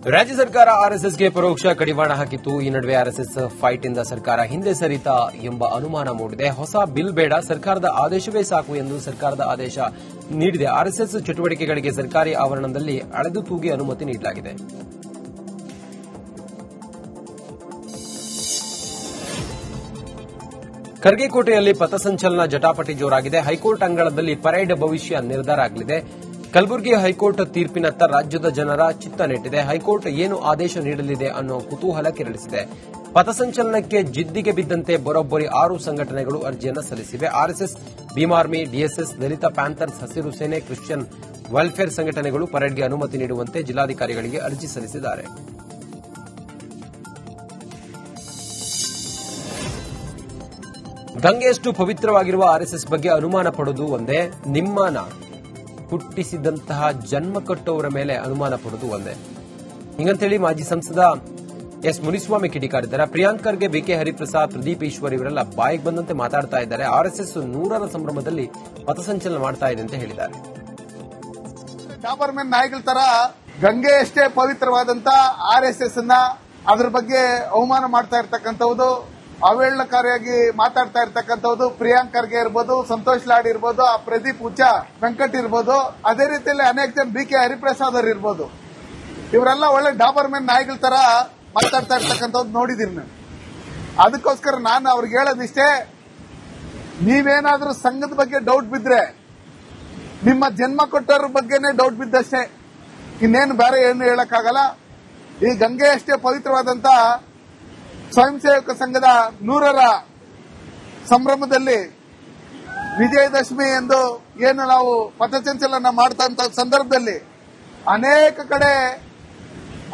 ರಾಜ್ಯ ಸರ್ಕಾರ ಆರ್ಎಸ್ಎಸ್ಗೆ ಪರೋಕ್ಷ ಕಡಿವಾಣ ಹಾಕಿತ್ತು. ಈ ನಡುವೆ ಆರ್ಎಸ್ಎಸ್ ಫೈಟ್ ಇಂದ ಸರ್ಕಾರ ಹಿಂದೆ ಸರಿತಾ ಎಂಬ ಅನುಮಾನ ಮೂಡಿದೆ. ಹೊಸ ಬಿಲ್ ಬೇಡ, ಸರ್ಕಾರದ ಆದೇಶವೇ ಸಾಕು ಎಂದು ಸರ್ಕಾರದ ಆದೇಶ ನೀಡಿದೆ. ಆರ್ಎಸ್ಎಸ್ ಚಟುವಟಿಕೆಗಳಿಗೆ ಸರ್ಕಾರಿ ಆವರಣದಲ್ಲಿ ಅಳೆದು ತೂಗಿ ಅನುಮತಿ ನೀಡಲಾಗಿದೆ. ಖರ್ಗೆ ಕೋಟೆಯಲ್ಲಿ ಪಥಸಂಚಲನ ಜಟಾಪಟಿ ಜೋರಾಗಿದೆ. ಹೈಕೋರ್ಟ್ ಅಂಗಳದಲ್ಲಿ ಪರೇಡ್ ಭವಿಷ್ಯ ನಿರ್ಧಾರ ಆಗಲಿದೆ. ಕಲಬುರಗಿ ಹೈಕೋರ್ಟ್ ತೀರ್ಪಿನತ್ತ ರಾಜ್ಯದ ಜನರ ಚಿತ್ತ ನೆಟ್ಟಿದೆ. ಹೈಕೋರ್ಟ್ ಏನು ಆದೇಶ ನೀಡಲಿದೆ ಅನ್ನೋ ಕುತೂಹಲ ಕೆರಳಿಸಿದೆ. ಪಥಸಂಚಲನಕ್ಕೆ ಜಿದ್ದಿಗೆ ಬಿದ್ದಂತೆ ಬರೋಬ್ಬರಿ 6 ಸಂಘಟನೆಗಳು ಅರ್ಜಿಯನ್ನು ಸಲ್ಲಿಸಿವೆ. ಆರ್ಎಸ್ಎಸ್, ಭೀಮ್ ಆರ್ಮಿ, ಡಿಎಸ್ಎಸ್, ದಲಿತ ಪ್ಯಾಂಥರ್ಸ್, ಹಸಿರು ಸೇನೆ, ಕ್ರಿಶ್ಚಿಯನ್ ವೆಲ್ಫೇರ್ ಸಂಘಟನೆಗಳು ಪರೇಡ್ಗೆ ಅನುಮತಿ ನೀಡುವಂತೆ ಜಿಲ್ಲಾಧಿಕಾರಿಗಳಿಗೆ ಅರ್ಜಿ ಸಲ್ಲಿಸಿದ್ದಾರೆ. ಗಂಗೆಯಷ್ಟು ಪವಿತ್ರವಾಗಿರುವ ಆರ್ಎಸ್ಎಸ್ ಬಗ್ಗೆ ಅನುಮಾನ ಪಡೋದು ಒಂದೇ, ನಿಮ್ಮನ ಹುಟ್ಟಿಸಿದಂತಹ ಜನ್ಮ ಕೊಟ್ಟವರ ಮೇಲೆ ಅನುಮಾನ ಪಡೋದು ಒಂದೇ. ಹೀಗಂತೇಳಿ ಮಾಜಿ ಸಂಸದ ಎಸ್ ಮುನಿಸ್ವಾಮಿ ಕಿಡಿಕಾರಿದ್ದಾರೆ. ಪ್ರಿಯಾಂಕ್ ಖರ್ಗೆ, ಬಿಕೆ ಹರಿಪ್ರಸಾದ್, ಪ್ರದೀಪ್ ಈಶ್ವರ್ ಇವರೆಲ್ಲ ಬಾಯಿಗೆ ಬಂದಂತೆ ಮಾತಾಡ್ತಾ ಇದ್ದಾರೆ. ಆರ್ಎಸ್ಎಸ್ 100ರ ಸಂಭ್ರಮದಲ್ಲಿ ಪಥಸಂಚಲನ ಮಾಡ್ತಾ ಇದೆ ಅಂತ ಹೇಳಿದ್ದಾರೆ. ಡಾಬರ್ಮೆನ್ ನಾಯಿಗಳ ತರ ಗಂಗೆ ಅಷ್ಟೇ ಪವಿತ್ರವಾದಂತ ಆರ್ಎಸ್ಎಸ್ ಅನ್ನ ಅದ್ರ ಬಗ್ಗೆ ಅವಮಾನ ಮಾಡ್ತಾ ಇರ್ತಕ್ಕಂಥದ್ದು, ಅವೇಳನಕಾರಿಯಾಗಿ ಮಾತಾಡ್ತಾ ಇರ್ತಕ್ಕಂಥದ್ದು ಪ್ರಿಯಾಂಕ್ ಖರ್ಗೆ ಇರ್ಬೋದು, ಸಂತೋಷ್ ಲಾಡ್ ಇರ್ಬೋದು, ಆ ಪ್ರದೀಪ್ ಹುಚ್ಚ ವೆಂಕಟ್ ಇರ್ಬೋದು, ಅದೇ ರೀತಿಯಲ್ಲಿ ಅನೇಕ ಜನ ಬಿಕೆ ಹರಿಪ್ರಸಾದ್ ಅವರು ಇರ್ಬೋದು. ಇವರೆಲ್ಲ ಒಳ್ಳೆ ಡಾಬರ್ಮೆನ್ ನಾಯಿಗಳ ತರ ಮಾತಾಡ್ತಾ ಇರ್ತಕ್ಕಂಥದ್ದು ನೋಡಿದೀನಿ ನಾನು. ಅದಕ್ಕೋಸ್ಕರ ನಾನು ಅವ್ರಿಗೆ ಹೇಳೋದಿಷ್ಟೇ, ನೀವೇನಾದ್ರೂ ಸಂಘದ ಬಗ್ಗೆ ಡೌಟ್ ಬಿದ್ರೆ ನಿಮ್ಮ ಜನ್ಮ ಕೊಟ್ಟವ್ರ ಬಗ್ಗೆನೇ ಡೌಟ್ ಬಿದ್ದಷ್ಟೇ, ಇನ್ನೇನು ಬೇರೆ ಏನು ಹೇಳಕ್ಕಾಗಲ್ಲ. ಈ ಗಂಗೆ ಅಷ್ಟೇ ಪವಿತ್ರವಾದಂತ ಸ್ವಯಂ ಸೇವಕ ಸಂಘದ 100ರ ಸಂಭ್ರಮದಲ್ಲಿ ವಿಜಯದಶಮಿ ಎಂದು ಏನು ನಾವು ಪಥಸಂಚಲನ ಮಾಡ್ತಾ ಸಂದರ್ಭದಲ್ಲಿ ಅನೇಕ ಕಡೆ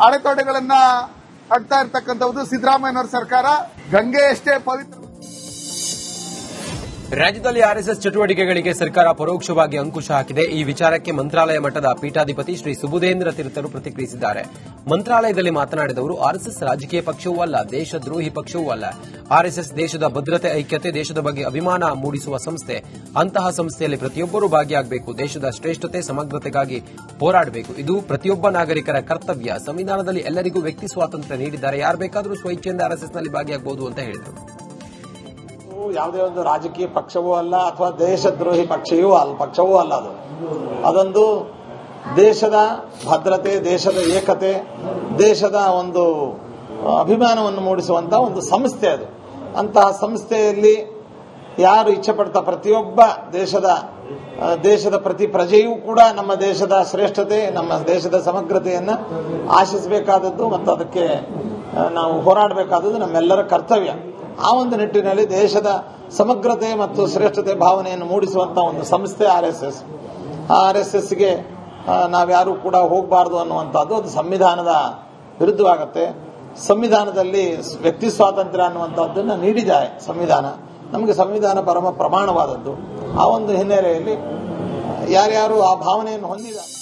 ಅಡೆತಡೆಗಳನ್ನ ಹಾಕ್ತಾ ಇರ್ತಕ್ಕಂಥದ್ದು ಸಿದ್ದರಾಮಯ್ಯನವರ ಸರ್ಕಾರ. ಗಂಗೆ ಅಷ್ಟೇ ಪವಿತ್ರ. ರಾಜ್ಯದಲ್ಲಿ ಆರ್ಎಸ್ಎಸ್ ಚಟುವಟಿಕೆಗಳಿಗೆ ಸರ್ಕಾರ ಪರೋಕ್ಷವಾಗಿ ಅಂಕುಶ ಹಾಕಿದೆ. ಈ ವಿಚಾರಕ್ಕೆ ಮಂತ್ರಾಲಯ ಮಠದ ಪೀಠಾಧಿಪತಿ ಶ್ರೀ ಸುಬುಧೇಂದ್ರ ತೀರ್ಥರು ಪ್ರತಿಕ್ರಿಯಿಸಿದ್ದಾರೆ. ಮಂತ್ರಾಲಯದಲ್ಲಿ ಮಾತನಾಡಿದವರು, ಆರ್ಎಸ್ಎಸ್ ರಾಜಕೀಯ ಪಕ್ಷವೂ ಅಲ್ಲ, ದೇಶದ್ರೋಹಿ ಪಕ್ಷವೂ ಅಲ್ಲ. ಆರ್ಎಸ್ಎಸ್ ದೇಶದ ಭದ್ರತೆ, ಐಕ್ಯತೆ, ದೇಶದ ಬಗ್ಗೆ ಅಭಿಮಾನ ಮೂಡಿಸುವ ಸಂಸ್ಥೆ. ಅಂತಹ ಸಂಸ್ಥೆಯಲ್ಲಿ ಪ್ರತಿಯೊಬ್ಬರೂ ಭಾಗಿಯಾಗಬೇಕು. ದೇಶದ ಶ್ರೇಷ್ಠತೆ, ಸಮಗ್ರತೆಗಾಗಿ ಹೋರಾಡಬೇಕು. ಇದು ಪ್ರತಿಯೊಬ್ಬ ನಾಗರಿಕರ ಕರ್ತವ್ಯ. ಸಂವಿಧಾನದಲ್ಲಿ ಎಲ್ಲರಿಗೂ ವ್ಯಕ್ತಿ ಸ್ವಾತಂತ್ರ್ಯ ನೀಡಿದ್ದಾರೆ. ಯಾರು ಬೇಕಾದರೂ ಸ್ವಇಚ್ಛೆಯಿಂದ ಆರ್ಎಸ್ಎಸ್ನಲ್ಲಿ ಭಾಗಿಯಾಗಬಹುದು ಅಂತ ಹೇಳಿದರು. ಯಾವುದೇ ಒಂದು ರಾಜಕೀಯ ಪಕ್ಷವೂ ಅಲ್ಲ ಅಥವಾ ದೇಶದ್ರೋಹಿ ಪಕ್ಷವೂ ಅಲ್ಲ. ಅದೊಂದು ದೇಶದ ಭದ್ರತೆ, ದೇಶದ ಏಕತೆ, ದೇಶದ ಒಂದು ಅಭಿಮಾನವನ್ನು ಮೂಡಿಸುವಂತಹ ಒಂದು ಸಂಸ್ಥೆ ಅದು. ಅಂತಹ ಸಂಸ್ಥೆಯಲ್ಲಿ ಯಾರು ಇಚ್ಛೆ ಪಡ್ತಾ ಪ್ರತಿಯೊಬ್ಬ ದೇಶದ ಪ್ರತಿ ಪ್ರಜೆಯೂ ಕೂಡ ನಮ್ಮ ದೇಶದ ಶ್ರೇಷ್ಠತೆ, ನಮ್ಮ ದೇಶದ ಸಮಗ್ರತೆಯನ್ನು ಆಶಿಸಬೇಕಾದದ್ದು ಮತ್ತು ಅದಕ್ಕೆ ನಾವು ಹೋರಾಡಬೇಕಾದದ್ದು ನಮ್ಮೆಲ್ಲರ ಕರ್ತವ್ಯ. ಆ ಒಂದು ನಿಟ್ಟಿನಲ್ಲಿ ದೇಶದ ಸಮಗ್ರತೆ ಮತ್ತು ಶ್ರೇಷ್ಠತೆ ಭಾವನೆಯನ್ನು ಮೂಡಿಸುವಂತಹ ಒಂದು ಸಂಸ್ಥೆ ಆರ್ಎಸ್ಎಸ್. ಆರ್ಎಸ್ಎಸ್ಗೆ ನಾವ್ಯಾರೂ ಕೂಡ ಹೋಗಬಾರದು ಅನ್ನುವಂಥದ್ದು ಅದು ಸಂವಿಧಾನದ ವಿರುದ್ಧವಾಗುತ್ತೆ. ಸಂವಿಧಾನದಲ್ಲಿ ವ್ಯಕ್ತಿ ಸ್ವಾತಂತ್ರ್ಯ ಅನ್ನುವಂಥದ್ದನ್ನು ನೀಡಿದೆ ಸಂವಿಧಾನ. ನಮಗೆ ಸಂವಿಧಾನ ಪರಮ ಪ್ರಮಾಣವಾದದ್ದು. ಆ ಒಂದು ಹಿನ್ನೆಲೆಯಲ್ಲಿ ಯಾರ್ಯಾರು ಆ ಭಾವನೆಯನ್ನು ಹೊಂದಿದ್ದಾರೆ.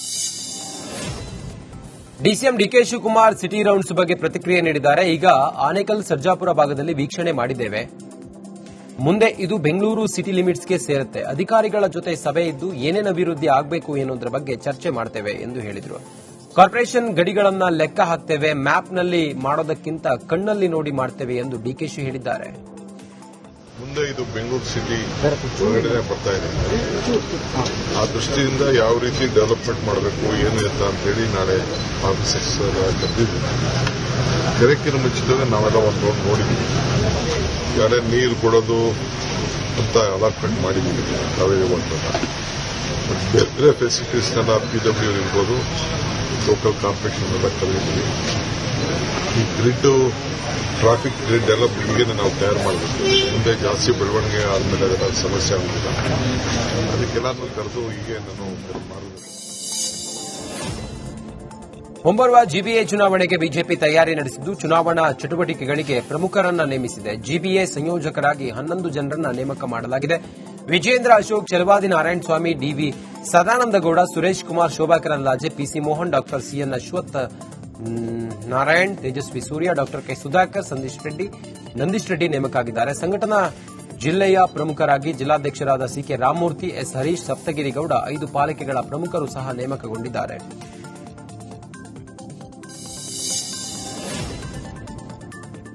DCM DK Shivakumar city rounds ಬಗ್ಗೆ ಪ್ರತಿಕ್ರಿಯೆ ನೀಡಿದ್ದಾರೆ. ಈಗ ಆನೇಕಲ್ ಸರ್ಜಾಪುರ ಭಾಗದಲ್ಲಿ ವೀಕ್ಷಣೆ ಮಾಡಿದ್ದೇವೆ. ಮುಂದೆ ಇದು ಬೆಂಗಳೂರು ಸಿಟಿ ಲಿಮಿಟ್ಸ್ಗೆ ಸೇರುತ್ತೆ. ಅಧಿಕಾರಿಗಳ ಜೊತೆ ಸಭೆ ಇದ್ದು ಏನೇನು ಅಭಿವೃದ್ಧಿ ಆಗಬೇಕು ಎನ್ನುವುದರ ಬಗ್ಗೆ ಚರ್ಚೆ ಮಾಡ್ತೇವೆ ಎಂದು ಹೇಳಿದರು. ಕಾರ್ಪೊರೇಷನ್ ಗಡಿಗಳನ್ನ ಲೆಕ್ಕ ಹಾಕ್ತೇವೆ, ಮ್ಯಾಪ್ನಲ್ಲಿ ಮಾಡೋದಕ್ಕಿಂತ ಕಣ್ಣಲ್ಲಿ ನೋಡಿ ಮಾಡ್ತೇವೆ ಎಂದು ಡಿಕೆಶಿ ಹೇಳಿದ್ದಾರೆ. ಮುಂದೆ ಇದು ಬೆಂಗಳೂರು ಸಿಟಿ ಹೊರಗಡೆ ಬರ್ತಾ ಇದೆ. ಆ ದೃಷ್ಟಿಯಿಂದ ಯಾವ ರೀತಿ ಡೆವಲಪ್ಮೆಂಟ್ ಮಾಡಬೇಕು ಏನು ಅಂತ ಹೇಳಿ ನಾಳೆ ಆಫೀಸರ್ಸ್ ಕರೆದಿದ್ದೀವಿ. ಕೆರೆಕ್ಕಿನ ಮುಂಚಿತವಾಗಿ ನಾವೆಲ್ಲ ಒಂದು ರೌಂಡ್ ನೋಡಿದ್ದೀವಿ. ಯಾರೇ ನೀರು ಕೊಡೋದು ಅಂತ ಅಲಾಟ್ಮೆಂಟ್ ಮಾಡಿದ್ದೀವಿ ಕಾವೇರಿ ವಾಟರ್ನ. ಬೇರೆ ಫೆಸಿಲಿಟೀಸ್ನೆಲ್ಲ PW ಇರ್ಬೋದು, ಲೋಕಲ್ ಕಾರ್ಪೊರೇಷನ್ ಎಲ್ಲ ಕರೆದಿದ್ದೀವಿ. ಈ ಗ್ರಿಡ್, ಟ್ರಾಫಿಕ್ ಗ್ರಿಡ್ ಎಲ್ಲ ಬೆಳಿಗ್ಗೆ ನಾವು ತಯಾರು ಮಾಡಬೇಕು. ಮುಂದೆ ಜಾಸ್ತಿ ಬೆಳವಣಿಗೆ ಆದಮೇಲೆ ಅದರ ಸಮಸ್ಯೆ ಆಗುತ್ತಿಲ್ಲ. ಅದಕ್ಕೆಲ್ಲರೂ ಕರೆದು ಹೀಗೆ ನಾನು ಮಾಡಬೇಕು. ಮುಂಬರುವ ಜಿಬಿಎ ಚುನಾವಣೆಗೆ ಬಿಜೆಪಿ ತಯಾರಿ ನಡೆಸಿದ್ದು ಚುನಾವಣಾ ಚಟುವಟಿಕೆಗಳಿಗೆ ಪ್ರಮುಖರನ್ನ ನೇಮಿಸಿದೆ. ಜಿಬಿಎ ಸಂಯೋಜಕರಾಗಿ 11 ಜನರನ್ನ ನೇಮಕ ಮಾಡಲಾಗಿದೆ. ವಿಜೇಂದ್ರ ಅಶೋಕ್, ಚಲವಾದಿ ನಾರಾಯಣಸ್ವಾಮಿ, ಡಿವಿ ಸದಾನಂದಗೌಡ, ಸುರೇಶ್ ಕುಮಾರ್, ಶೋಭಾ ಕರಂದ್ಲಾಜೆ, ಪಿಸಿ ಮೋಹನ್, ಡಾ ಸಿಎನ್ ಅಶ್ವಥ್ ನಾರಾಯಣ್, ತೇಜಸ್ವಿ ಸೂರ್ಯ, ಡಾ ಕೆ ಸುಧಾಕರ್, ನಂದೀಶ್ ರೆಡ್ಡಿ ನೇಮಕ ಆಗಿದ್ದಾರೆ. ಸಂಘಟನಾ ಜಿಲ್ಲೆಯ ಪ್ರಮುಖರಾಗಿ ಜಿಲ್ಲಾಧ್ಯಕ್ಷರಾದ ಸಿಕೆ ರಾಮಮೂರ್ತಿ, ಎಸ್ ಹರೀಶ್, ಸಪ್ತಗಿರಿ ಗೌಡ, 5 ಪಾಲಿಕೆಗಳ ಪ್ರಮುಖರು ಸಹ ನೇಮಕಗೊಂಡಿದ್ದಾರೆ.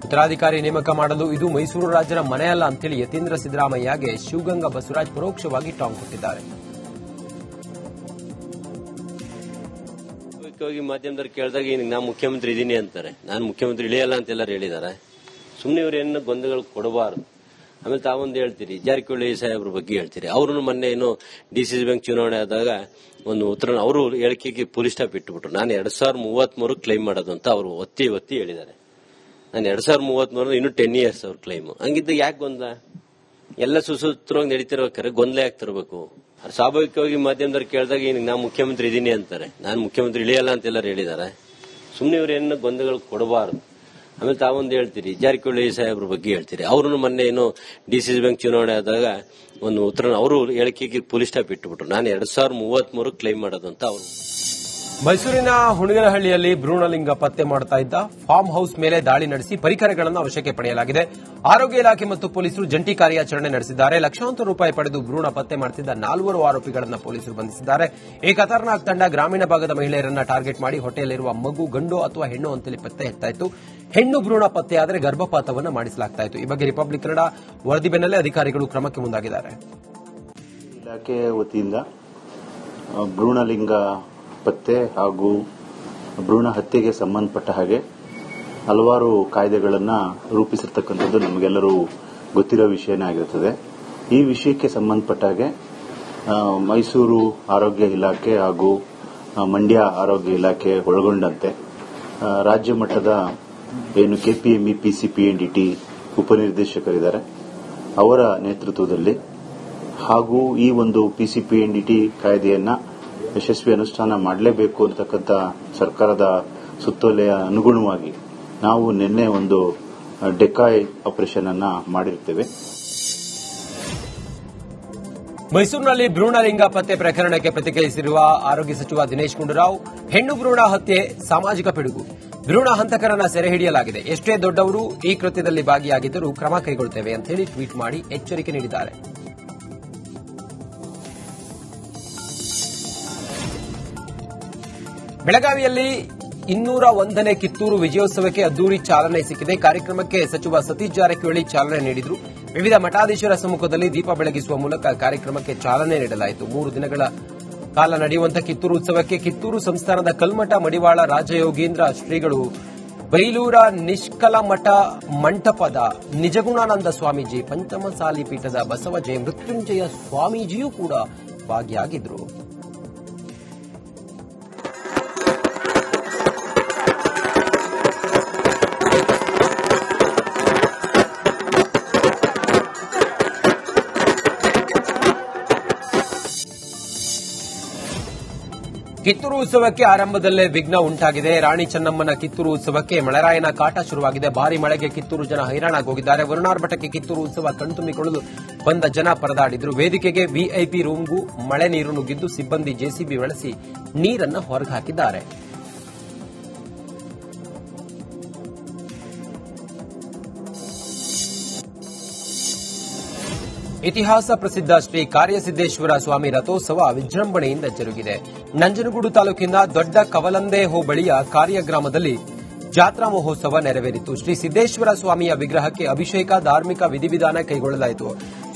ಉತ್ತರಾಧಿಕಾರಿ ನೇಮಕ ಮಾಡಲು ಇದು ಮೈಸೂರು ರಾಜರ ಮನೆಯಲ್ಲ ಅಂತೇಳಿ ಯತೀಂದ್ರ ಸಿದ್ದರಾಮಯ್ಯಗೆ ಶಿವಗಂಗಾ ಬಸವರಾಜ್ ಪರೋಕ್ಷವಾಗಿ ಟಾಂಗ್ ಕೊಟ್ಟಿದ್ದಾರೆ. ಮಾಧ್ಯಮದವ್ರು ಕೇಳಿದಾಗ ಈಗ ನಾ ಮುಖ್ಯಮಂತ್ರಿ ಇದೀನಿ ಅಂತಾರೆ. ನಾನು ಮುಖ್ಯಮಂತ್ರಿ ಇಳಿಯಲ್ಲ ಅಂತ ಎಲ್ಲರೂ ಹೇಳಿದ್ದಾರೆ. ಸುಮ್ಮನೆ ಇವ್ರು ಏನು ಗೊಂದಲಗಳು ಕೊಡಬಾರದು. ಆಮೇಲೆ ತಾವೊಂದು ಹೇಳ್ತೀರಿ, ಜಾರಕಿಹೊಳಿ ಸಾಹೇಬ್ರ ಬಗ್ಗೆ ಹೇಳ್ತೀರಿ. ಅವರು ಮೊನ್ನೆ ಏನು ಡಿಸಿಸಿ ಬ್ಯಾಂಕ್ ಚುನಾವಣೆ ಆದಾಗ ಒಂದು ಉತ್ತರ ಅವರು ಹೇಳಿಕೆಗೆ ಪೊಲೀಸ್ ಸ್ಟಾಪ್ ಇಟ್ಟುಬಿಟ್ರು. ನಾನು 2033 ಕ್ಲೈಮ್ ಮಾಡೋದು ಅಂತ ಅವರು ಒತ್ತಿ ಹೇಳಿದ್ದಾರೆ. ನಾನು 2033 ಇನ್ನೂ 10 years ಅವ್ರ ಕ್ಲೈಮ್. ಹಂಗಿದ್ದ ಯಾಕೆ ಗೊಂದಲ? ಎಲ್ಲ ಸುಸೂತ್ರವಾಗಿ ನಡೀತಿರ್ಬೇಕಾದ್ರೆ ಗೊಂದಲ ಯಾಕೆ ತರಬೇಕು? ಸ್ವಾಭಾವಿಕವಾಗಿ ಮಾಧ್ಯಮದವ್ರು ಕೇಳಿದಾಗ ಈಗ ನಾ ಮುಖ್ಯಮಂತ್ರಿ ಇದೀನಿ ಅಂತಾರೆ. ನಾನು ಮುಖ್ಯಮಂತ್ರಿ ಇಳಿಯಲ್ಲ ಅಂತ ಎಲ್ಲರೂ ಹೇಳಿದ್ದಾರೆ. ಸುಮ್ಮನೆ ಇವ್ರು ಏನು ಗೊಂದಲಗಳು ಕೊಡಬಾರದು. ಆಮೇಲೆ ತಾವೊಂದು ಹೇಳ್ತೀರಿ, ಜಾರಕಿಹೊಳಿ ಸಾಹೇಬ್ರ ಬಗ್ಗೆ ಹೇಳ್ತೀರಿ. ಅವರು ಮೊನ್ನೆ ಏನು ಡಿಸಿಸಿ ಬ್ಯಾಂಕ್ ಚುನಾವಣೆ ಆದಾಗ ಒಂದು ಉತ್ತರ ಅವರು ಹೇಳಿಕೆಗೆ ಪೊಲೀಸ್ ಸ್ಟಾಪ್ ಇಟ್ಟುಬಿಟ್ರು. ನಾನು 2033 ಕ್ಲೈಮ್ ಮಾಡೋದು ಅಂತ ಅವರು. ಮೈಸೂರಿನ ಹುಣಗನಹಳ್ಳಿಯಲ್ಲಿ ಭ್ರೂಣಲಿಂಗ ಪತ್ತೆ ಮಾಡ್ತಾ ಇದ್ದ ಫಾರ್ಮ್ ಹೌಸ್ ಮೇಲೆ ದಾಳಿ ನಡೆಸಿ ಪರಿಕರಗಳನ್ನು ವಶಕ್ಕೆ ಪಡೆಯಲಾಗಿದೆ. ಆರೋಗ್ಯ ಇಲಾಖೆ ಮತ್ತು ಪೊಲೀಸರು ಜಂಟಿ ಕಾರ್ಯಾಚರಣೆ ನಡೆಸಿದ್ದಾರೆ. ಲಕ್ಷಾಂತರ ರೂಪಾಯಿ ಪಡೆದು ಭ್ರೂಣ ಪತ್ತೆ ಮಾಡುತ್ತಿದ್ದ 4 ಆರೋಪಿಗಳನ್ನು ಪೊಲೀಸರು ಬಂಧಿಸಿದ್ದಾರೆ. ಈ ಖತರ್ನಾಕ್ ತಂಡ ಗ್ರಾಮೀಣ ಭಾಗದ ಮಹಿಳೆಯರನ್ನ ಟಾರ್ಗೆಟ್ ಮಾಡಿ ಹೊಟ್ಟೆಯಲ್ಲಿರುವ ಮಗು ಗಂಡು ಅಥವಾ ಹೆಣ್ಣು ಅಂತೇಳಿ ಪತ್ತೆ ಹಚ್ತಾ ಇತ್ತು. ಹೆಣ್ಣು ಭ್ರೂಣ ಪತ್ತೆಯಾದರೆ ಗರ್ಭಪಾತವನ್ನು ಮಾಡಿಸಲಾಗ್ತಾ ಇತ್ತು. ಈ ಬಗ್ಗೆ ರಿಪಬ್ಲಿಕ್ ಕನ್ನಡ ವರದಿ ಬೆನ್ನಲ್ಲೇ ಅಧಿಕಾರಿಗಳು ಕ್ರಮಕ್ಕೆ ಮುಂದಾಗಿದ್ದಾರೆ. ಇಲಾಖೆ ವತಿಯಿಂದ ಭ್ರೂಣಲಿಂಗ ಪತ್ತೆ ಹಾಗೂ ಭ್ರೂಣ ಹತ್ಯೆಗೆ ಸಂಬಂಧಪಟ್ಟ ಹಾಗೆ ಹಲವಾರು ಕಾಯ್ದೆಗಳನ್ನು ರೂಪಿಸಿರ್ತಕ್ಕಂಥದ್ದು ನಮಗೆಲ್ಲರೂ ಗೊತ್ತಿರೋ ವಿಷಯನೇ ಆಗಿರುತ್ತದೆ. ಈ ವಿಷಯಕ್ಕೆ ಸಂಬಂಧಪಟ್ಟ ಹಾಗೆ ಮೈಸೂರು ಆರೋಗ್ಯ ಇಲಾಖೆ ಹಾಗೂ ಮಂಡ್ಯ ಆರೋಗ್ಯ ಇಲಾಖೆ ಒಳಗೊಂಡಂತೆ ರಾಜ್ಯ ಮಟ್ಟದ ಏನು ಕೆಪಿಎಂಇ ಪಿಸಿಪಿಎನ್ಡಿಟಿ ಉಪನಿರ್ದೇಶಕರಿದ್ದಾರೆ ಅವರ ನೇತೃತ್ವದಲ್ಲಿ ಹಾಗೂ ಈ ಒಂದು ಪಿಸಿಪಿಎನ್ಡಿಟಿ ಕಾಯ್ದೆಯನ್ನ ಯಶಸ್ವಿ ಅನುಷ್ಠಾನ ಮಾಡಲೇಬೇಕು ಅಂತಕ್ಕಂಥ ಸರ್ಕಾರದ ಸುತ್ತೋಲೆಯ ಅನುಗುಣವಾಗಿ ನಾವು ನಿನ್ನೆ ಒಂದು ಡೆಕಾಯ್ ಆಪರೇಷನ್ ಅನ್ನ ಮಾಡಿರ್ತೇವೆ. ಮೈಸೂರಿನಲ್ಲಿ ಭ್ರೂಣಲಿಂಗ ಪತ್ತೆ ಪ್ರಕರಣಕ್ಕೆ ಪ್ರತಿಕ್ರಿಯಿಸಿರುವ ಆರೋಗ್ಯ ಸಚಿವ ದಿನೇಶ್ ಗುಂಡೂರಾವ್, ಹೆಣ್ಣು ಭ್ರೂಣ ಹತ್ಯೆ ಸಾಮಾಜಿಕ ಪಿಡುಗು, ಭ್ರೂಣ ಹಂತಕರನ್ನ ಸೆರೆ ಹಿಡಿಯಲಾಗಿದೆ. ಎಷ್ಟೇ ದೊಡ್ಡವರು ಈ ಕೃತ್ಯದಲ್ಲಿ ಭಾಗಿಯಾಗಿದ್ದರೂ ಕ್ರಮ ಕೈಗೊಳ್ಳುತ್ತೇವೆ ಅಂತ ಹೇಳಿ ಟ್ವೀಟ್ ಮಾಡಿ ಎಚ್ಚರಿಕೆ ನೀಡಿದ್ದಾರೆ. ಬೆಳಗಾವಿಯಲ್ಲಿ 201ನೇ ಕಿತ್ತೂರು ವಿಜಯೋತ್ಸವಕ್ಕೆ ಅದ್ದೂರಿ ಚಾಲನೆ ಸಿಕ್ಕಿದೆ. ಕಾರ್ಯಕ್ರಮಕ್ಕೆ ಸಚಿವ ಸತೀಶ್ ಜಾರಕಿಹೊಳಿ ಚಾಲನೆ ನೀಡಿದರು. ವಿವಿಧ ಮಠಾಧೀಶರ ಸಮ್ಮುಖದಲ್ಲಿ ದೀಪ ಬೆಳಗಿಸುವ ಮೂಲಕ ಕಾರ್ಯಕ್ರಮಕ್ಕೆ ಚಾಲನೆ ನೀಡಲಾಯಿತು. 3 ದಿನಗಳ ಕಾಲ ನಡೆಯುವಂತಹ ಕಿತ್ತೂರು ಉತ್ಸವಕ್ಕೆ ಕಿತ್ತೂರು ಸಂಸ್ಥಾನದ ಕಲ್ಮಠ ಮಡಿವಾಳ ರಾಜಯೋಗೀಂದ್ರ ಶ್ರೀಗಳು, ಬೈಲೂರ ನಿಷ್ಕಲಮಠ ಮಂಟಪದ ನಿಜಗುಣಾನಂದ ಸ್ವಾಮೀಜಿ, ಪಂಚಮಸಾಲಿ ಪೀಠದ ಬಸವ ಜಯ ಮೃತ್ಯುಂಜಯ ಸ್ವಾಮೀಜಿಯೂ ಕೂಡ ಭಾಗಿಯಾಗಿದ್ದರು. ಕಿತ್ತೂರು ಉತ್ಸವಕ್ಕೆ ಆರಂಭದಲ್ಲೇ ವಿಘ್ನ ಉಂಟಾಗಿದೆ. ರಾಣಿ ಚೆನ್ನಮ್ಮನ ಕಿತ್ತೂರು ಉತ್ಸವಕ್ಕೆ ಮಳೆರಾಯನ ಕಾಟ ಶುರುವಾಗಿದೆ. ಭಾರಿ ಮಳೆಗೆ ಕಿತ್ತೂರು ಜನ ಹೈರಾಣಾಗೋಗಿದ್ದಾರೆ. ವರುಣಾರ್ ಮಠಕ್ಕೆ ಕಿತ್ತೂರು ಉತ್ಸವ ಕಣ್ತುಂಬಿಕೊಳ್ಳಲು ಬಂದ ಜನ ಪರದಾಡಿದ್ರು. ವೇದಿಕೆಗೆ ವಿಐಪಿ ರೂಮ್ಗೂ ಮಳೆ ನೀರು ನುಗ್ಗಿದ್ದು ಸಿಬ್ಬಂದಿ ಜೆಸಿಬಿ ಬಳಸಿ ನೀರನ್ನು ಹೊರಗೆ ಹಾಕಿದ್ದಾರೆ. ಇತಿಹಾಸ ಪ್ರಸಿದ್ಧ ಶ್ರೀ ಕಾರ್ಯಸಿದ್ದೇಶ್ವರ ಸ್ವಾಮಿ ರಥೋತ್ಸವ ವಿಜೃಂಭಣೆಯಿಂದ ಜರುಗಿದೆ. ನಂಜನಗೂಡು ತಾಲೂಕಿನ ದೊಡ್ಡ ಕವಲಂದೆ ಹೋಬಳಿಯ ಕಾರ್ಯಗ್ರಾಮದಲ್ಲಿ ಜಾತ್ರಾ ಮಹೋತ್ಸವ ನೆರವೇರಿತು. ಶ್ರೀ ಸಿದ್ದೇಶ್ವರ ಸ್ವಾಮಿಯ ವಿಗ್ರಹಕ್ಕೆ ಅಭಿಷೇಕ, ಧಾರ್ಮಿಕ ವಿಧಿವಿಧಾನ ಕೈಗೊಳ್ಳಲಾಯಿತು.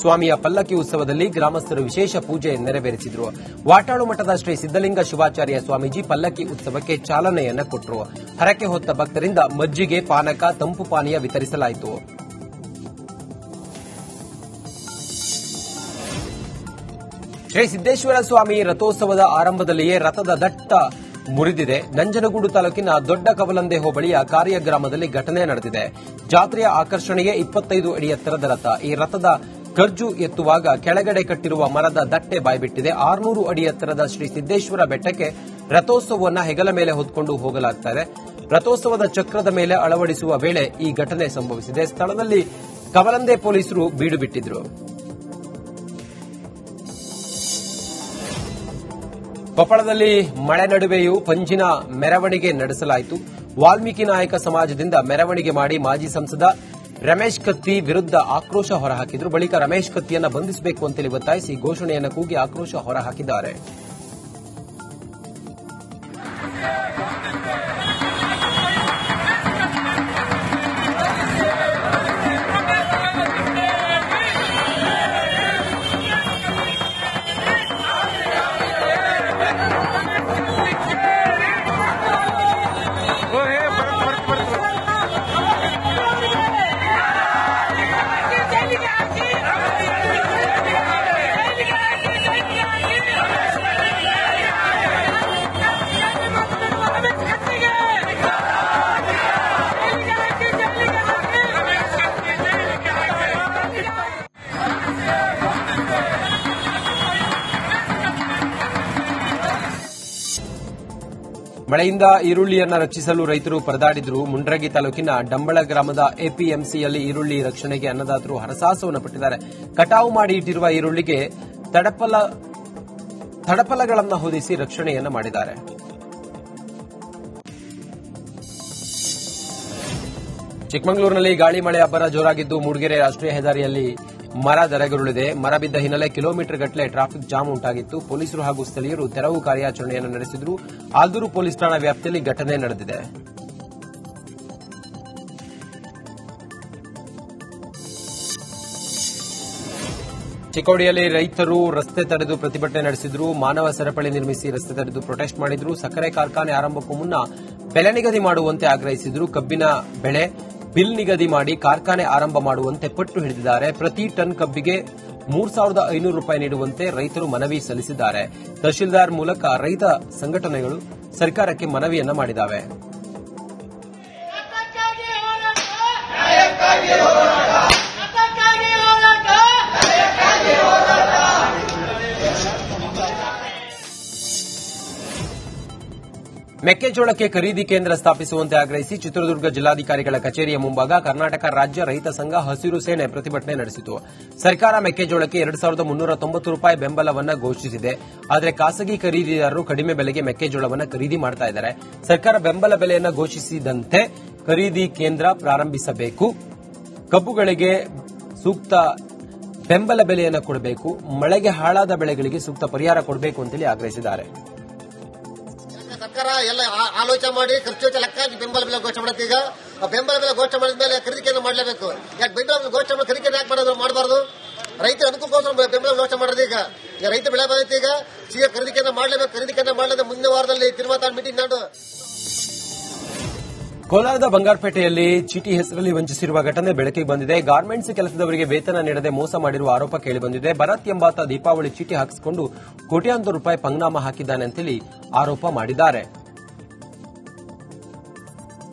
ಸ್ವಾಮಿಯ ಪಲ್ಲಕ್ಕಿ ಉತ್ಸವದಲ್ಲಿ ಗ್ರಾಮಸ್ಥರು ವಿಶೇಷ ಪೂಜೆ ನೆರವೇರಿಸಿದರು. ವಾಟಾಳು ಮಠದ ಶ್ರೀ ಸಿದ್ದಲಿಂಗ ಶಿವಾಚಾರ್ಯ ಸ್ವಾಮೀಜಿ ಪಲ್ಲಕ್ಕಿ ಉತ್ಸವಕ್ಕೆ ಚಾಲನೆಯನ್ನ ಕೊಟ್ಟರು. ಹರಕೆ ಹೊತ್ತ ಭಕ್ತರಿಂದ ಮಜ್ಜಿಗೆ, ಪಾನಕ, ತಂಪು ಪಾನೀಯ ವಿತರಿಸಲಾಯಿತು. ಶ್ರೀ ಸಿದ್ದೇಶ್ವರ ಸ್ವಾಮಿ ರಥೋತ್ಸವದ ಆರಂಭದಲ್ಲಿಯೇ ರಥದ ದಟ್ಟ ಮುರಿದಿದೆ. ನಂಜನಗೂಡು ತಾಲೂಕಿನ ದೊಡ್ಡ ಕವಲಂದೆ ಹೋಬಳಿಯ ಕಾರ್ಯಗ್ರಾಮದಲ್ಲಿ ಘಟನೆ ನಡೆದಿದೆ. ಜಾತ್ರೆಯ ಆಕರ್ಷಣೆಯೇ 25 ಅಡಿ ಎತ್ತರದ ರಥ. ಈ ರಥದ ಗರ್ಜು ಎತ್ತುವಾಗ ಕೆಳಗಡೆ ಕಟ್ಟಿರುವ ಮರದ ದಟ್ಟೆ ಬಾಯ್ಬಿಟ್ಟಿದೆ. 600 ಅಡಿ ಎತ್ತರದ ಶ್ರೀ ಸಿದ್ದೇಶ್ವರ ಬೆಟ್ಟಕ್ಕೆ ರಥೋತ್ಸವವನ್ನು ಹೆಗಲ ಮೇಲೆ ಹೊತ್ಕೊಂಡು ಹೋಗಲಾಗುತ್ತದೆ. ರಥೋತ್ಸವದ ಚಕ್ರದ ಮೇಲೆ ಅಳವಡಿಸುವ ವೇಳೆ ಈ ಘಟನೆ ಸಂಭವಿಸಿದೆ. ಸ್ಥಳದಲ್ಲಿ ಕವಲಂದೆ ಪೊಲೀಸರು ಬೀಡು ಬಿಟ್ಟಿದ್ರು. ಕೊಪ್ಪಳದಲ್ಲಿ ಮಳೆ ನಡುವೆಯೂ ಪಂಜಿನ ಮೆರವಣಿಗೆ ನಡೆಸಲಾಯಿತು. ವಾಲ್ಮೀಕಿ ನಾಯಕ ಸಮಾಜದಿಂದ ಮೆರವಣಿಗೆ ಮಾಡಿ ಮಾಜಿ ಸಂಸದ ರಮೇಶ್ ಕತ್ತಿ ವಿರುದ್ಧ ಆಕ್ರೋಶ ಹೊರಹಾಕಿದ್ರು. ಬಳಿಕ ರಮೇಶ್ ಕತ್ತಿಯನ್ನು ಬಂಧಿಸಬೇಕು ಅಂತೇಳಿ ಒತ್ತಾಯಿಸಿ ಘೋಷಣೆಯನ್ನು ಕೂಗಿ ಆಕ್ರೋಶ ಹೊರಹಾಕಿದ್ದಾರೆ. ಮಳೆಯಿಂದ ಈರುಳ್ಳಿಯನ್ನು ರಕ್ಷಿಸಲು ರೈತರು ಪರದಾಡಿದ್ರು. ಮುಂಡ್ರಗಿ ತಾಲೂಕಿನ ಡಂಬಳ ಗ್ರಾಮದ ಎಪಿಎಂಸಿಯಲ್ಲಿ ಈರುಳ್ಳಿ ರಕ್ಷಣೆಗೆ ಅನ್ನದಾತರು ಹರಸಾಹಸವನ್ನು ಪಟ್ಟಿದ್ದಾರೆ. ಕಟಾವು ಮಾಡಿ ಇಟ್ಟಿರುವ ಈರುಳ್ಳಿಗೆ ತಡಪಲಗಳನ್ನು ಹೊದಿಸಿ ರಕ್ಷಣೆಯನ್ನು ಮಾಡಿದ್ದಾರೆ. ಚಿಕ್ಕಮಗಳೂರಿನಲ್ಲಿ ಗಾಳಿ ಮಳೆ ಅಬ್ಬರ ಜೋರಾಗಿದ್ದು ಮೂಡಿಗೆರೆ ರಾಷ್ಟ್ರೀಯ ಹೆದ್ದಾರಿಯಲ್ಲಿ ಮರ ಧರೆಗುರುಳಿದೆ. ಮರ ಬಿದ್ದ ಹಿನ್ನೆಲೆ ಕಿಲೋಮೀಟರ್ ಗಟ್ಟಲೆ ಟ್ರಾಫಿಕ್ ಜಾಮ್ ಉಂಟಾಗಿತ್ತು. ಪೊಲೀಸರು ಹಾಗೂ ಸ್ಥಳೀಯರು ತೆರವು ಕಾರ್ಯಾಚರಣೆಯನ್ನು ನಡೆಸಿದ್ರು. ಆಲ್ದೂರು ಪೊಲೀಸ್ ಠಾಣಾ ವ್ಯಾಪ್ತಿಯಲ್ಲಿ ಘಟನೆ ನಡೆದಿದೆ. ಚಿಕ್ಕೋಡಿಯಲ್ಲಿ ರೈತರು ರಸ್ತೆ ತಡೆದು ಪ್ರತಿಭಟನೆ ನಡೆಸಿದ್ರು. ಮಾನವ ಸರಪಳಿ ನಿರ್ಮಿಸಿ ರಸ್ತೆ ತಡೆದು ಪ್ರೊಟೆಸ್ಟ್ ಮಾಡಿದ್ರು. ಸಕ್ಕರೆ ಕಾರ್ಖಾನೆ ಆರಂಭಕ್ಕೂ ಮುನ್ನ ಬೆಲೆ ನಿಗದಿ ಮಾಡುವಂತೆ ಆಗ್ರಹಿಸಿದ್ರು. ಕಬ್ಬಿನ ಬೆಳೆ ಬಿಲ್ ನಿಗದಿ ಮಾಡಿ ಕಾರ್ಖಾನೆ ಆರಂಭ ಮಾಡುವಂತೆ ಪಟ್ಟು ಹಿಡಿದಿದ್ದಾರೆ. ಪ್ರತಿ ಟನ್ ಕಬ್ಬಿಗೆ 3,500 ರೂಪಾಯಿ ನೀಡುವಂತೆ ರೈತರು ಮನವಿ ಸಲ್ಲಿಸಿದ್ದಾರೆ. ತಹಶೀಲ್ದಾರ್ ಮೂಲಕ ರೈತ ಸಂಘಟನೆಗಳು ಸರ್ಕಾರಕ್ಕೆ ಮನವಿಯನ್ನ ಮಾಡಿದ್ದಾವೆ. ಮೆಕ್ಕೆಜೋಳಕ್ಕೆ ಖರೀದಿ ಕೇಂದ್ರ ಸ್ಥಾಪಿಸುವಂತೆ ಆಗ್ರಹಿಸಿ ಚಿತ್ರದುರ್ಗ ಜಿಲ್ಲಾಧಿಕಾರಿಗಳ ಕಚೇರಿಯ ಮುಂಭಾಗ ಕರ್ನಾಟಕ ರಾಜ್ಯ ರೈತ ಸಂಘ ಹಸಿರು ಸೇನೆ ಪ್ರತಿಭಟನೆ ನಡೆಸಿತು. ಸರ್ಕಾರ ಮೆಕ್ಕೆಜೋಳಕ್ಕೆ 2,390 ರೂಪಾಯಿ ಬೆಂಬಲವನ್ನು ಘೋಷಿಸಿದೆ. ಆದರೆ ಖಾಸಗಿ ಖರೀದಿದಾರರು ಕಡಿಮೆ ಬೆಲೆಗೆ ಮೆಕ್ಕೆಜೋಳವನ್ನು ಖರೀದಿ ಮಾಡ್ತಾ ಇದ್ದಾರೆ. ಸರ್ಕಾರ ಬೆಂಬಲ ಬೆಲೆಯನ್ನು ಘೋಷಿಸಿದಂತೆ ಖರೀದಿ ಕೇಂದ್ರ ಪ್ರಾರಂಭಿಸಬೇಕು. ಕಬ್ಬುಗಳಿಗೆ ಸೂಕ್ತ ಬೆಂಬಲ ಬೆಲೆಯನ್ನು ಕೊಡಬೇಕು. ಮಳೆಗೆ ಹಾಳಾದ ಬೆಳೆಗಳಿಗೆ ಸೂಕ್ತ ಪರಿಹಾರ ಕೊಡಬೇಕು ಅಂತೇಳಿ ಆಗ್ರಹಿಸಿದ್ದಾರೆ. ಸರ್ಕಾರ ಎಲ್ಲ ಆಲೋಚನೆ ಮಾಡಿ ಖರ್ಚು ವೆಚ್ಚ ಲೆಕ್ಕ ಬೆಂಬಲ ಬೆಲೆ ಘೋಷಣೆ ಮಾಡುತ್ತೆ. ಈಗ ಬೆಂಬಲ ಬೆಲೆ ಘೋಷಣೆ ಮಾಡಿದ ಮೇಲೆ ಖರೀದಿ ಕೇಂದ್ರ ಮಾಡಲೇಬೇಕು. ಯಾಕೆ ಬೆಂಬಲ ಬೆಲೆ ಘೋಷಣೆ ಮಾಡಿ ಖರೀದಿ ಕೇಂದ್ರ ಯಾಕೆ ಮಾಡಬಾರದು? ರೈತರ ಅನುಕೂಲಕ್ಕೋಸ್ಕರ ಬೆಂಬಲ ಘೋಷಣೆ ಮಾಡೋದು. ಈಗ ರೈತ ಬೆಳೆ ಬಂದೈತಿ. ಈಗ ಖರೀದಿ ಕೇಂದ್ರ ಮಾಡಲೇಬೇಕು. ಖರೀದಿ ಕೇಂದ್ರ ಮಾಡಲಿಲ್ಲ ಮುಂದಿನ ವಾರದಲ್ಲಿ ತೀರ್ಮಾನ ಮೀಟಿಂಗ್ ನಾಡು. ಕೋಲಾರದ ಬಂಗಾರಪೇಟೆಯಲ್ಲಿ ಚೀಟಿ ಹೆಸರಲ್ಲಿ ವಂಚಿಸಿರುವ ಘಟನೆ ಬೆಳಕಿಗೆ ಬಂದಿದೆ. ಗಾರ್ಮೆಂಟ್ಸ್ ಕೆಲಸದವರಿಗೆ ವೇತನ ನೀಡದೆ ಮೋಸ ಮಾಡಿರುವ ಆರೋಪ ಕೇಳಿಬಂದಿದೆ. ಭರತ್ ಎಂಬಾತ ದೀಪಾವಳಿ ಚೀಟಿ ಹಾಕಿಸಿಕೊಂಡು ಕೋಟ್ಯಾಂತರ ರೂಪಾಯಿ ಪಂಗ್ನಾಮ ಹಾಕಿದ್ದಾನೆ ಅಂತೇಳಿ ಆರೋಪ ಮಾಡಿದ್ದಾರೆ.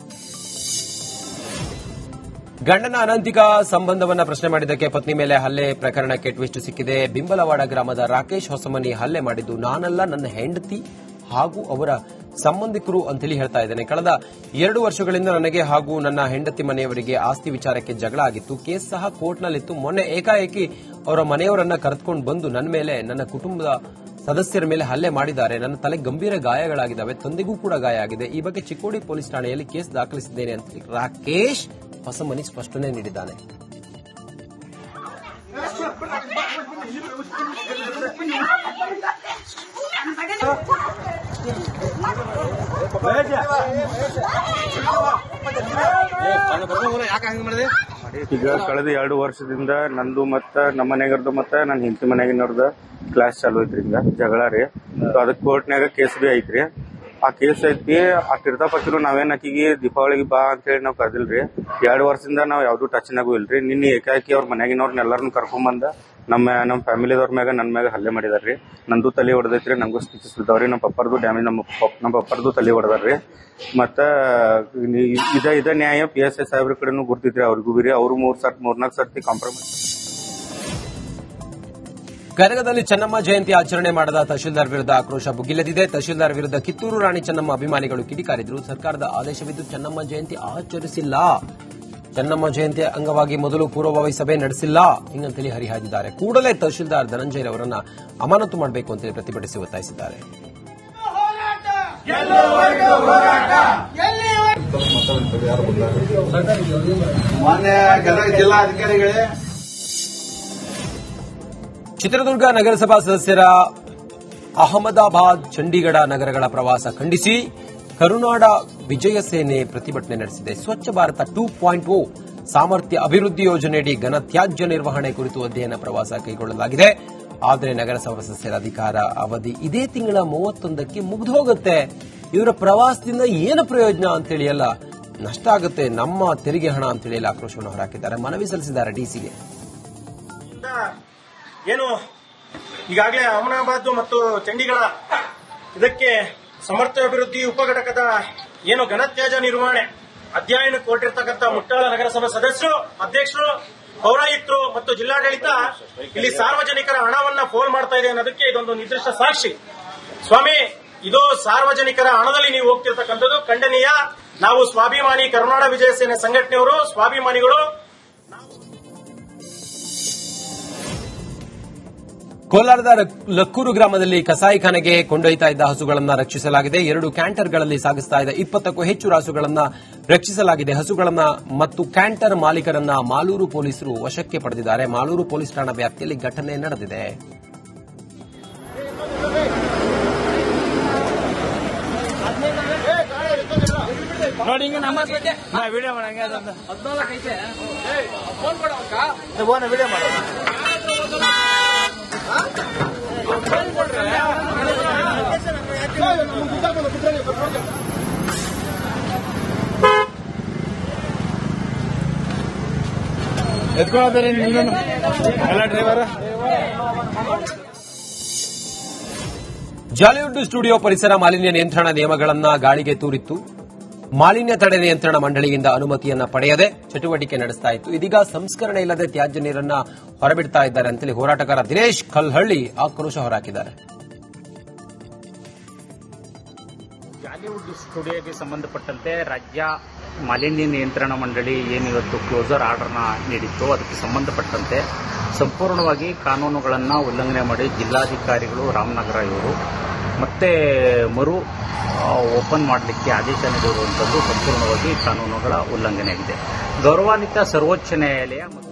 ಗಂಡನ ಅನಂತಿಕ ಸಂಬಂಧವನ್ನ ಪ್ರಶ್ನೆ ಮಾಡಿದ್ದಕ್ಕೆ ಪತ್ನಿ ಮೇಲೆ ಹಲ್ಲೆ ಪ್ರಕರಣಕ್ಕೆ ಟ್ವಿಸ್ಟ್ ಸಿಕ್ಕಿದೆ. ಬಿಂಬಲವಾಡ ಗ್ರಾಮದ ರಾಕೇಶ್ ಹೊಸಮನಿ ಹಲ್ಲೆ ಮಾಡಿದ್ದು ನಾನಲ್ಲ, ನನ್ನ ಹೆಂಡತಿ ಹಾಗೂ ಅವರ ಸಂಬಂಧಿಕರು ಅಂತೇಳಿ ಹೇಳ್ತಾ ಇದ್ದೇನೆ. ಕಳೆದ 2 ವರ್ಷಗಳಿಂದ ನನಗೆ ಹಾಗೂ ನನ್ನ ಹೆಂಡತಿ ಮನೆಯವರಿಗೆ ಆಸ್ತಿ ವಿಚಾರಕ್ಕೆ ಜಗಳ ಆಗಿತ್ತು. ಕೇಸ್ ಸಹ ಕೋರ್ಟ್ನಲ್ಲಿತ್ತು. ಮೊನ್ನೆ ಏಕಾಏಕಿ ಅವರ ಮನೆಯವರನ್ನ ಕರೆದುಕೊಂಡು ಬಂದು ನನ್ನ ಮೇಲೆ, ನನ್ನ ಕುಟುಂಬದ ಸದಸ್ಯರ ಮೇಲೆ ಹಲ್ಲೆ ಮಾಡಿದ್ದಾರೆ. ನನ್ನ ತಲೆ ಗಂಭೀರ ಗಾಯಗಳಾಗಿದ್ದಾವೆ. ತಂದೆಗೂ ಕೂಡ ಗಾಯ ಆಗಿದೆ. ಈ ಬಗ್ಗೆ ಚಿಕ್ಕೋಡಿ ಪೊಲೀಸ್ ಠಾಣೆಯಲ್ಲಿ ಕೇಸ್ ದಾಖಲಿಸಿದ್ದೇನೆ ಅಂತ ರಾಕೇಶ್ ಹೊಸಮನಿ ಸ್ಪಷ್ಟನೆ ನೀಡಿದ್ದಾನೆ. ಈಗ ಕಳೆದ 2 ವರ್ಷದಿಂದ ನಂದು ಮತ್ತ ನಮ್ಮ ಮನೆಗರ್ದು ಮತ್ತ ನನ್ನ ಹೆಂಡತಿ ಮನೆಗಿನವ್ರದ ಕ್ಲಾಸ್ ಚಾಲು ಐತ್ರಿ. ಈಗ ಜಗಳ ರೀ. ಅದಕ್ಕೆ ಕೋರ್ಟ್ನಾಗ ಕೇಸ್ ಬಿ ಐತ್ರಿ. ಆ ಕೇಸ್ ಐತಿ. ಆ ಕಿರ್ತಾಪಕ್ಕಿರು ನಾವೇನ್ ಆಕಿಗೆ ದೀಪಾವಳಿಗೆ ಬಾ ಅಂತ ಹೇಳಿ ನಾವ್ ಕರೆದಿಲ್ರಿ. 2 ವರ್ಷದಿಂದ ನಾವ್ ಯಾವ್ದು ಟಚ್ನಾಗೂ ಇಲ್ರಿ. ನಿನ್ನೆ ಏಕಾಏಕಿ ಅವ್ರ ಮನೆಗಿನವ್ರನ್ನ ಎಲ್ಲಾರನ್ನು ಕರ್ಕೊಂಬಂದ ನಮ್ಮ ಫ್ಯಾಮಿಲಿದವ್ರ ಮ್ಯಾಗ ನನ್ನ ಮ್ಯಾಗ ಹಲ್ಲೆ ಮಾಡಿದಾರ್ರಿ. ನಂದು ತಲೆ ಹೊಡೆದೈತ್ರಿ. ನಂಗೂ ಸ್ಟಿಚಸ್ ಬಿದ್ದಾವ್ರಿ. ನಮ್ಮ ಪಪ್ಪರ್ದು ಡ್ಯಾಮೇಜ್, ನಮ್ಮ ಪಪ್ಪರ್ದು ತಲೆ ಹೊಡೆದಾರ್ರಿ. ಮತ್ತ ಇದ ನ್ಯಾಯ PSI ಸಾಹೇಬ್ರ ಕಡೆನೂ ಗುರ್ತೈತ್ರಿ. ಅವ್ರಿಗೂ ಬಿರಿ ಅವ್ರು 3-4 ಸರ್ತಿ ಕಾಂಪ್ರಮೈಸ್. ಗದಗದಲ್ಲಿ ಚೆನ್ನಮ್ಮ ಜಯಂತಿ ಆಚರಣೆ ಮಾಡದ ತಹಶೀಲ್ದಾರ್ ವಿರುದ್ಧ ಆಕ್ರೋಶ ಭುಗಿಲೆದಿದೆ. ತಹಶೀಲ್ದಾರ್ ವಿರುದ್ಧ ಕಿತ್ತೂರು ರಾಣಿ ಚೆನ್ನಮ್ಮ ಅಭಿಮಾನಿಗಳು ಕಿಡಿಕಾರಿದ್ರು. ಸರ್ಕಾರದ ಆದೇಶವಿದ್ದು ಚೆನ್ನಮ್ಮ ಜಯಂತಿ ಆಚರಿಸಿಲ್ಲ. ಚೆನ್ನಮ್ಮ ಜಯಂತಿ ಅಂಗವಾಗಿ ಮೊದಲು ಪೂರ್ವಭಾವಿ ಸಭೆ ನಡೆಸಿಲ್ಲ ಹಿಂಗಂತೇಳಿ ಹರಿಹಾಯ್ದಿದ್ದಾರೆ. ಕೂಡಲೇ ತಹಶೀಲ್ದಾರ್ ಧನಂಜಯ್ ಅವರನ್ನ ಅಮಾನತು ಮಾಡಬೇಕು ಅಂತೇಳಿ ಪ್ರತಿಭಟಿಸಿ ಒತ್ತಾಯಿಸಿದ್ದಾರೆ. ಮಾನ್ಯ ಗದಗ ಜಿಲ್ಲಾಧಿಕಾರಿಗಳೇ, ಚಿತ್ರದುರ್ಗ ನಗರಸಭಾ ಸದಸ್ಯರ ಅಹಮದಾಬಾದ್, ಚಂಡೀಗಢ ನಗರಗಳ ಪ್ರವಾಸ ಖಂಡಿಸಿ ಕರುನಾಡ ವಿಜಯ ಸೇನೆ ಪ್ರತಿಭಟನೆ ನಡೆಸಿದೆ. ಸ್ವಚ್ಛ ಭಾರತ 2.0 ಸಾಮರ್ಥ್ಯ ಅಭಿವೃದ್ಧಿ ಯೋಜನೆಯಡಿ ಘನತ್ಯಾಜ್ಯ ನಿರ್ವಹಣೆ ಕುರಿತು ಅಧ್ಯಯನ ಪ್ರವಾಸ ಕೈಗೊಳ್ಳಲಾಗಿದೆ. ಆದರೆ ನಗರಸಭಾ ಸದಸ್ಯರ ಅಧಿಕಾರ ಅವಧಿ ಇದೇ ತಿಂಗಳ 31ಕ್ಕೆ ಮುಗಿದು ಹೋಗುತ್ತೆ. ಇವರ ಪ್ರವಾಸದಿಂದ ಏನು ಪ್ರಯೋಜನ ಅಂತೇಳಿ ಎಲ್ಲ ನಷ್ಟ ಆಗುತ್ತೆ, ನಮ್ಮ ತೆರಿಗೆ ಹಣ ಅಂತೇಳಿ ಎಲ್ಲ ಆಕ್ರೋಶವನ್ನು ಹೊರಹಾಕಿದ್ದಾರೆ. ಮನವಿ ಸಲ್ಲಿಸಿದ್ದಾರೆ ಡಿಸಿಗೆ. ಏನು ಈಗಾಗಲೇ ಅಹಮದಾಬಾದ್ ಮತ್ತು ಚಂಡೀಗಢ ಇದಕ್ಕೆ ಸಮರ್ಥ ಅಭಿವೃದ್ಧಿ ಉಪಘಟಕದ ಏನು ಘನತ್ಯಾಜ್ಯ ನಿರ್ವಹಣೆ ಅಧ್ಯಯನ ಕೊಟ್ಟಿರ್ತಕ್ಕಂಥ ಮುಟ್ಟಾಳ ನಗರಸಭಾ ಸದಸ್ಯರು, ಅಧ್ಯಕ್ಷರು, ಪೌರಾಯುಕ್ತರು ಮತ್ತು ಜಿಲ್ಲಾಡಳಿತ ಇಲ್ಲಿ ಸಾರ್ವಜನಿಕರ ಹಣವನ್ನ ಪೋಲ್ ಮಾಡ್ತಾ ಇದೆ ಅನ್ನೋದಕ್ಕೆ ಇದೊಂದು ನಿರ್ದಿಷ್ಟ ಸಾಕ್ಷಿ. ಸ್ವಾಮಿ, ಇದು ಸಾರ್ವಜನಿಕರ ಹಣದಲ್ಲಿ ನೀವು ಹೋಗ್ತಿರ್ತಕ್ಕಂಥದ್ದು ಖಂಡನೀಯ. ನಾವು ಸ್ವಾಭಿಮಾನಿ ಕರುನಾಡ ವಿಜಯ ಸೇನೆ ಸಂಘಟನೆಯವರು ಸ್ವಾಭಿಮಾನಿಗಳು. ಕೋಲಾರದ ಲಕ್ಕೂರು ಗ್ರಾಮದಲ್ಲಿ ಕಸಾಯಿಖಾನೆಗೆ ಕೊಂಡೊಯ್ತಾ ಇದ್ದ ಹಸುಗಳನ್ನು ರಕ್ಷಿಸಲಾಗಿದೆ. 2 ಕ್ಯಾಂಟರ್ಗಳಲ್ಲಿ ಸಾಗಿಸ್ತಾ ಇದ್ದ 20ಕ್ಕೂ ಹೆಚ್ಚು ರಾಸುಗಳನ್ನು ರಕ್ಷಿಸಲಾಗಿದೆ. ಹಸುಗಳನ್ನು ಮತ್ತು ಕ್ಯಾಂಟರ್ ಮಾಲೀಕರನ್ನ ಮಾಲೂರು ಪೊಲೀಸರು ವಶಕ್ಕೆ ಪಡೆದಿದ್ದಾರೆ. ಮಾಲೂರು ಪೊಲೀಸ್ ಠಾಣಾ ವ್ಯಾಪ್ತಿಯಲ್ಲಿ ಘಟನೆ ನಡೆದಿದೆ. ಜಾಲಿವುಡ್ ಸ್ಟುಡಿಯೋ ಪರಿಸರ ಮಾಲಿನ್ಯ ನಿಯಂತ್ರಣ ನಿಯಮಗಳನ್ನು ಗಾಳಿಗೆ ತೂರಿತ್ತು. ಮಾಲಿನ್ಯ ತಡೆ ನಿಯಂತ್ರಣ ಮಂಡಳಿಯಿಂದ ಅನುಮತಿಯನ್ನ ಪಡೆಯದೆ ಚಟುವಟಿಕೆ ನಡೆಸ್ತಾ ಇತ್ತು. ಇದೀಗ ಸಂಸ್ಕರಣೆ ಇಲ್ಲದೆ ತ್ಯಾಜ್ಯ ನೀರನ್ನ ಹೊರಬಿಡ್ತಾ ಇದ್ದಾರೆ ಅಂತೇಳಿ ಹೋರಾಟಗಾರ ದಿನೇಶ್ ಕಲ್ಹಳ್ಳಿ ಆಕ್ರೋಶ ಹೊರಹಾಕಿದ್ದಾರೆ. ಜಾಲಿವುಡ್ ಸ್ಟುಡಿಯೋಗೆ ಸಂಬಂಧಪಟ್ಟಂತೆ ರಾಜ್ಯ ಮಾಲಿನ್ಯ ನಿಯಂತ್ರಣ ಮಂಡಳಿ ಏನಿವತ್ತು ಕ್ಲೋಸರ್ ಆರ್ಡರ್ನ ನೀಡಿತ್ತು, ಅದಕ್ಕೆ ಸಂಬಂಧಪಟ್ಟಂತೆ ಸಂಪೂರ್ಣವಾಗಿ ಕಾನೂನುಗಳನ್ನು ಉಲ್ಲಂಘನೆ ಮಾಡಿ ಜಿಲ್ಲಾಧಿಕಾರಿಗಳು ರಾಮನಗರ ಇವರು ಮತ್ತೆ ಮರು ಓಪನ್ ಮಾಡಲಿಕ್ಕೆ ಆದೇಶ ನೀಡಿರುವಂಥದ್ದು ಸಂಪೂರ್ಣವಾಗಿ ಕಾನೂನುಗಳ ಉಲ್ಲಂಘನೆಯಾಗಿದೆ. ಗೌರವಾನ್ವಿತ ಸರ್ವೋಚ್ಚ ನ್ಯಾಯಾಲಯ ಮತ್ತು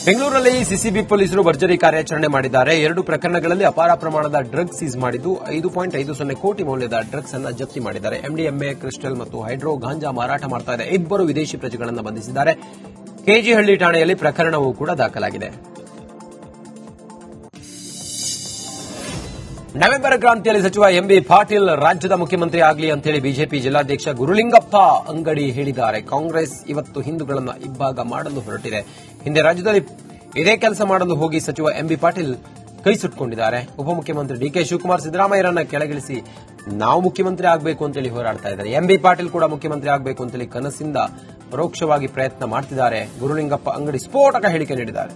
ಬೆಂಗಳೂರಿನಲ್ಲಿ ಸಿಸಿಬಿ ಪೊಲೀಸರು ಭರ್ಜರಿ ಕಾರ್ಯಾಚರಣೆ ಮಾಡಿದ್ದಾರೆ. 2 ಪ್ರಕರಣಗಳಲ್ಲಿ ಅಪಾರ ಪ್ರಮಾಣದ ಡ್ರಗ್ಸ್ ಸೀಸ್ ಮಾಡಿದ್ದು 5.50 ಕೋಟಿ ಮೌಲ್ಯದ ಡ್ರಗ್ಸ್ ಅನ್ನು ಜಪ್ತಿ ಮಾಡಿದ್ದಾರೆ. ಎಂಡಿಎಂಎ, ಕ್ರಿಸ್ಟಲ್ ಮತ್ತು ಹೈಡ್ರೋ ಗಾಂಜಾ ಮಾರಾಟ ಮಾಡ್ತಾ ಇದೆ 2 ವಿದೇಶಿ ಪ್ರಜೆಗಳನ್ನು ಬಂಧಿಸಿದ್ದಾರೆ. ಕೆಜಿಹಳ್ಳಿ ಠಾಣೆಯಲ್ಲಿ ಪ್ರಕರಣವೂ ಕೂಡ ದಾಖಲಾಗಿದೆ. ನವೆಂಬರ್ ಕ್ರಾಂತಿಯಲ್ಲಿ ಸಚಿವ ಎಂಬಿ ಪಾಟೀಲ್ ರಾಜ್ಯದ ಮುಖ್ಯಮಂತ್ರಿ ಆಗಲಿ ಅಂತೇಳಿ ಬಿಜೆಪಿ ಜಿಲ್ಲಾಧ್ಯಕ್ಷ ಗುರುಲಿಂಗಪ್ಪ ಅಂಗಡಿ ಹೇಳಿದ್ದಾರೆ. ಕಾಂಗ್ರೆಸ್ ಇವತ್ತು ಹಿಂದೂಗಳನ್ನು ಇಬ್ಬಾಗ ಮಾಡಲು ಹೊರಟಿದೆ. ಹಿಂದೆ ರಾಜ್ಯದಲ್ಲಿ ಇದೇ ಕೆಲಸ ಮಾಡಲು ಹೋಗಿ ಸಚಿವ ಎಂಬಿ ಪಾಟೀಲ್ ಕೈ ಸುಟ್ಕೊಂಡಿದ್ದಾರೆ. ಉಪಮುಖ್ಯಮಂತ್ರಿ ಡಿಕೆ ಶಿವಕುಮಾರ್ ಸಿದ್ದರಾಮಯ್ಯರನ್ನ ಕೆಳಗಿಳಿಸಿ ನಾವು ಮುಖ್ಯಮಂತ್ರಿ ಆಗಬೇಕು ಅಂತೇಳಿ ಹೋರಾಡ್ತಾ ಇದ್ದಾರೆ. ಎಂಬಿ ಪಾಟೀಲ್ ಕೂಡ ಮುಖ್ಯಮಂತ್ರಿ ಆಗಬೇಕು ಅಂತೇಳಿ ಕನಸಿಂದ ಪರೋಕ್ಷವಾಗಿ ಪ್ರಯತ್ನ ಮಾಡ್ತಿದ್ದಾರೆ. ಗುರುಲಿಂಗಪ್ಪ ಅಂಗಡಿ ಸ್ಫೋಟಕ ಹೇಳಿಕೆ ನೀಡಿದ್ದಾರೆ.